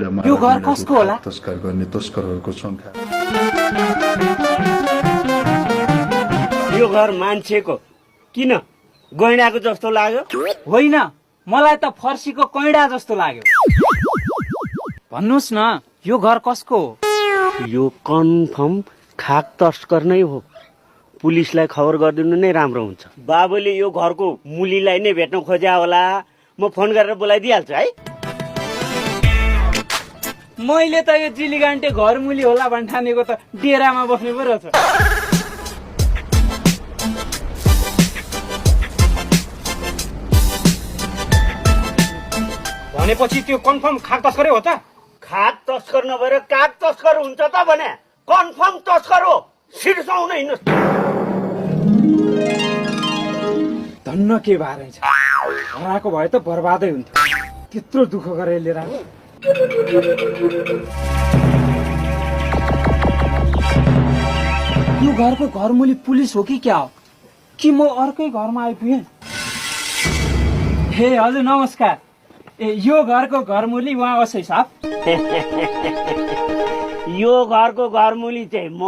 यो घर कसको होला? तस्कर गर्ने तस्करहरूको संख्या। यो घर मान्छेको किन गैँडाको जस्तो लाग्यो? होइन, मलाई त फर्सीको कैडा जस्तो लाग्यो। भन्नुस् न, यो घर कसको हो? यो कन्फर्म खाक तस्कर नै हो। पुलिसलाई खबर गरिदिनु नै राम्रो हुन्छ। बाबुले यो घरको मुलीलाई नै भेट्न खोज्या होला। म फोन गरेर बोलाइदिइहाल्छु है। मैले त यो जिलीगान्टे घर मुली होला भन्ठानेको त डेरामा बस्ने पो रहेछ। भनेपछि त्यो कन्फर्म खाक तस्करै हो त? खाक तस्कर नभएर काग तस्कर हुन्छ त भने कन्फर्म तस्कर हो। सिर्साउन हिँड्नुहोस्। धन्न के बारे छ, हराएको भए त बर्बादै हुन्थ्यो। त्यत्रो दुःख गरेर लिएर आएको। यो घरको घरमुली पुलिस हो कि क्या हो? कि म अर्कै घरमा आइपुगेँ? हे हजुर नमस्कार। यो घरको घरमुली उहाँ होस् है साहब। यो घरको घरमुली चाहिँ म,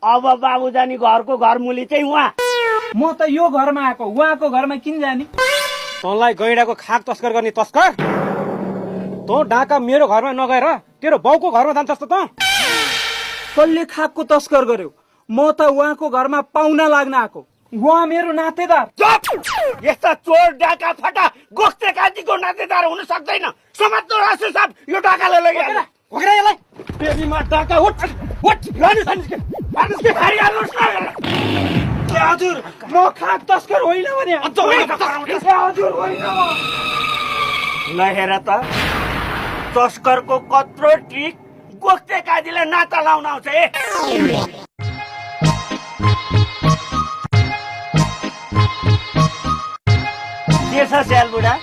अब बाबु जानी घरको घरमुली चाहिँ उहाँ। म त यो घरमा आएको, उहाँको घरमा किन जाने? तँलाई गैँडाको खाक तस्कर गर्ने तस्कर? तँ डाका मेरो घरमा नगएर तेरो बाउको घरमा जान्छस् त? कसले खाकको तस्कर गर्यो? म त उहाँको घरमा पाहुना लाग्न आएको। उहाँ मेरो नातेदार। यस्ता चोर डाका फटा गोख्ते काजीको नातेदार हुन सक्दैन। समात्नु राष्ट्र साहब, यो डाकालाई लगिहाल्नु। भगेरा यसलाई। बेबीमा डाका उठ उठ लानुहोस् के हारिहाल्नुहोस् न। ए हजुर, म खाक तस्कर होइन भने। ए हजुर होइन। ल हेर त, तस्करको कत्रो ट्रिक गोख्ते काजीले नाता लाउन आउँछ। के छ स्याल बुढा?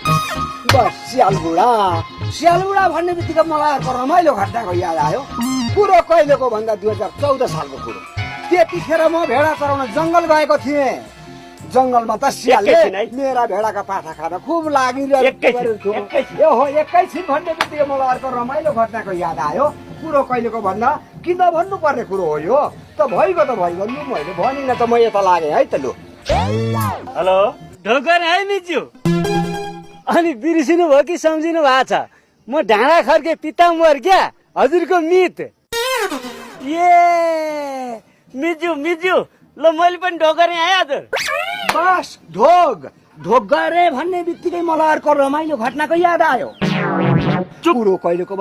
बस स्यालबुढा भन्ने बित्तिकै मलाई अर्को रमाइलो घटनाको याद आयो। कुरो कहिलेको भन्दा 2014 सालको कुरो। त्यतिखेर म भेडा चराउन जंगल गएको थिएँ। जंगलमा त स्यालले मेरा भेडाका पाठा खान खुब लागिरहेको। एकैछिन भन्ने बित्तिकै मलाई अर्को रमाइलो घटनाको याद आयो। कुरो कहिलेको भन्दा कि नभन्नु पर्ने कुरो हो यो। त भइगयो त भइगयो, लु मैले भनिनँ त म यता लागेँ है त। लु हेलो ढोकर है मिज्यू। अनि बिर्सिनु भयो कि सम्झिनु भएको छ? म ढाँडा खर्के पिताम्बर क्या, हजुरको मित। ए मिज्यू मिज्यू, ल मैले पनि ढोकरे आएँ हजुर। बस ढोक गरे भन्ने बित्तिकै मलाई अर्को रमाइलो घटनाको याद आयो। कुरो कहिलेको